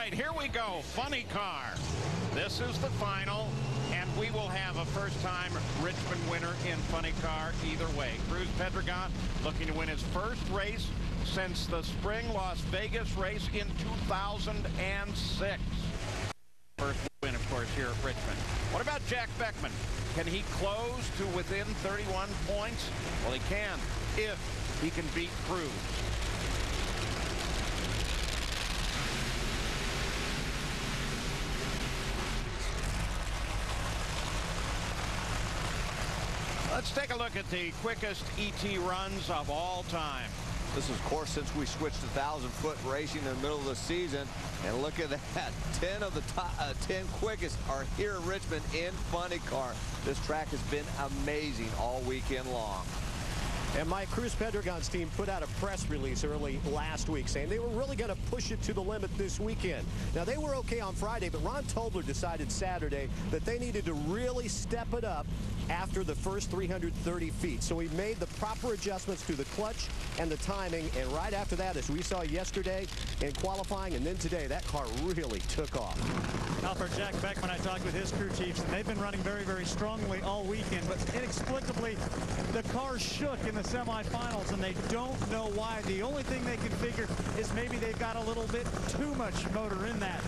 right, here we go. Funny car. This is the final, and we will have a first-time Richmond winner in funny car either way. Cruz Pedregon looking to win his first race since the spring Las Vegas race in 2006. First win, of course, here at Richmond. What about Jack Beckman? Can he close to within 31 points? Well, he can if he can beat Cruz. Let's take a look at the quickest ET runs of all time. This is, of course, since we switched to 1,000-foot racing in the middle of the season. And look at that. 10 of the top 10 quickest are here in Richmond in funny car. This track has been amazing all weekend long. And Mike, Cruz Pedregon's team put out a press release early last week saying they were really going to push it to the limit this weekend. Now, they were okay on Friday, but Ron Tobler decided Saturday that they needed to really step it up after the first 330 feet. So he made the proper adjustments to the clutch and the timing, and right after that, as we saw yesterday in qualifying and then today, that car really took off. Now for Jack Beckman, I talked with his crew chiefs, and they've been running very, very strongly all weekend, but inexplicably, the car shook in the semifinals, and they don't know why. The only thing they can figure is maybe they've got a little bit too much motor in that.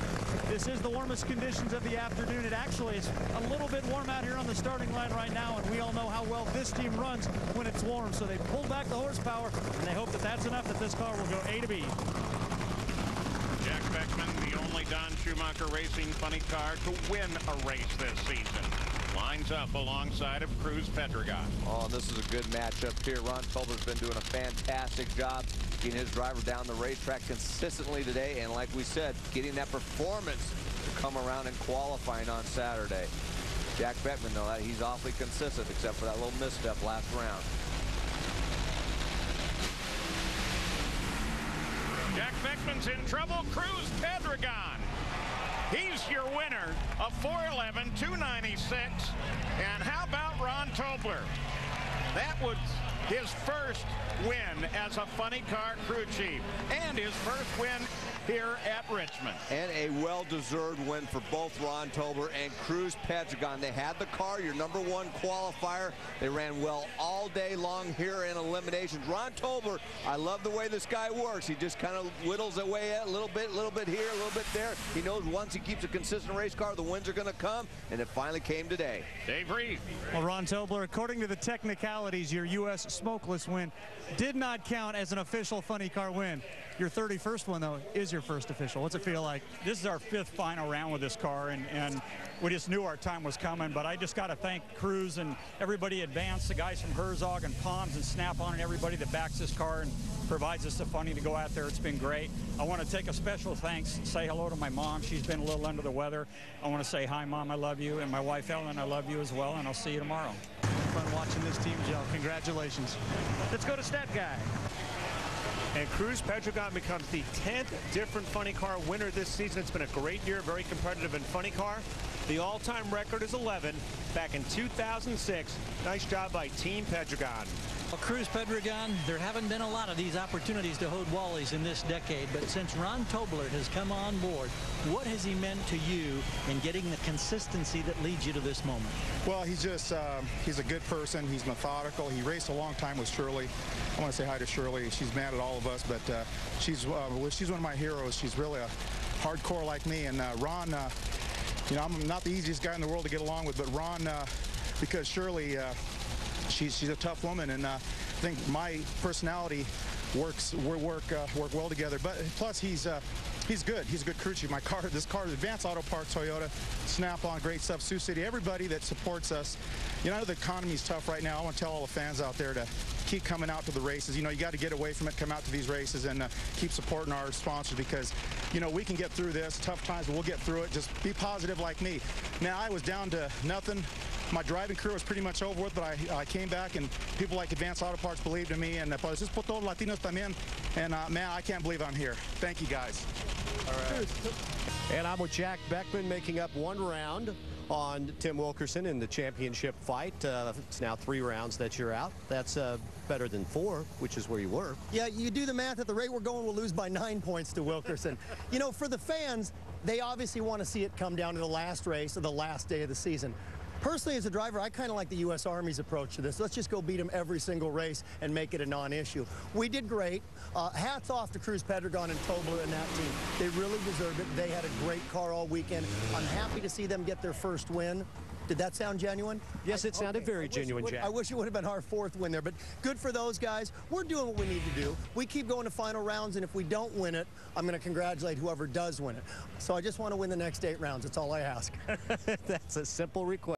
This is the warmest conditions of the afternoon. It actually is a little bit warm out here on the starting line right now, and we all know how well this team runs when it's warm. So they pulled back the horsepower, and they hope that that's enough that this car will go A to B. Jack Beckman, the only Don Schumacher Racing funny car to win a race this season, lines up alongside of Cruz Pedregon. Oh, this is a good matchup here. Ron Tobler's been doing a fantastic job getting his driver down the racetrack consistently today, and like we said, getting that performance to come around and qualifying on Saturday. Jack Beckman, though, he's awfully consistent except for that little misstep last round. Jack Beckman's in trouble. Cruz Pedregon, he's your winner of 411, 296. And how about Ron Tobler? That was his first win as a funny car crew chief and his first win here at Richmond. And a well-deserved win for both Ron Tobler and Cruz Pedregon. They had the car, your #1 qualifier. They ran well all day long here in eliminations. Ron Tobler, I love the way this guy works. He just kind of whittles away at a little bit here, a little bit there. He knows once he keeps a consistent race car, the wins are going to come, and it finally came today. Dave Reed. Well, Ron Tobler, according to the technicalities, your U.S. smokeless win did not count as an official funny car win. Your 31st one, though, is your first official. What's it feel like? This is our 5th final round with this car, and we just knew our time was coming, but I just got to thank Cruz and everybody advanced, the guys from Herzog and Palms and Snap-on and everybody that backs this car and provides us the funny to go out there. It's been great. I want to take a special thanks, say hello to my mom. She's been a little under the weather. I want to say, hi, Mom, I love you, and my wife, Ellen, I love you as well, and I'll see you tomorrow. Fun watching this team gel. Congratulations. Let's go to Stat Guy. And Cruz Pedregon becomes the 10th different funny car winner this season. It's been a great year, very competitive in funny car. The all-time record is 11 back in 2006. Nice job by Team Pedregon. Well, Cruz Pedregon, there haven't been a lot of these opportunities to hold Wallies in this decade, but since Ron Tobler has come on board, what has he meant to you in getting the consistency that leads you to this moment? Well, he's just, he's a good person. He's methodical. He raced a long time with Shirley. I want to say hi to Shirley. She's mad at all of us, but she's one of my heroes. She's really a hardcore like me. And Ron, you know, I'm not the easiest guy in the world to get along with, but Ron, because Shirley, she's a tough woman, and I think my personality work well together. But plus, he's good. He's a good crew chief. This car is Advanced Auto Parts, Toyota, Snap-on, great stuff, Sioux City. Everybody that supports us. You know, the economy's tough right now. I want to tell all the fans out there to keep coming out to the races. You know, you got to get away from it, come out to these races, and keep supporting our sponsors, because, you know, we can get through this. Tough times, but we'll get through it. Just be positive like me. Now, I was down to nothing. My driving career was pretty much over with, but I came back, and people like Advanced Auto Parts believed in me, and pues es por todos Latinos también. And man, I can't believe I'm here. Thank you, guys. All right. And I'm with Jack Beckman, making up 1 round on Tim Wilkerson in the championship fight. It's now 3 rounds that you're out. That's better than 4, which is where you were. Yeah, you do the math. At the rate we're going, we'll lose by 9 points to Wilkerson. You know, for the fans, they obviously want to see it come down to the last race of the last day of the season. Personally, as a driver, I kind of like the U.S. Army's approach to this. Let's just go beat them every single race and make it a non-issue. We did great. Hats off to Cruz Pedregon and Tobler and that team. They really deserved it. They had a great car all weekend. I'm happy to see them get their first win. Did that sound genuine? Yes, it sounded very genuine, Jack. I wish it would have been our 4th win there, but good for those guys. We're doing what we need to do. We keep going to final rounds, and if we don't win it, I'm going to congratulate whoever does win it. So I just want to win the next 8 rounds. That's all I ask. That's a simple request.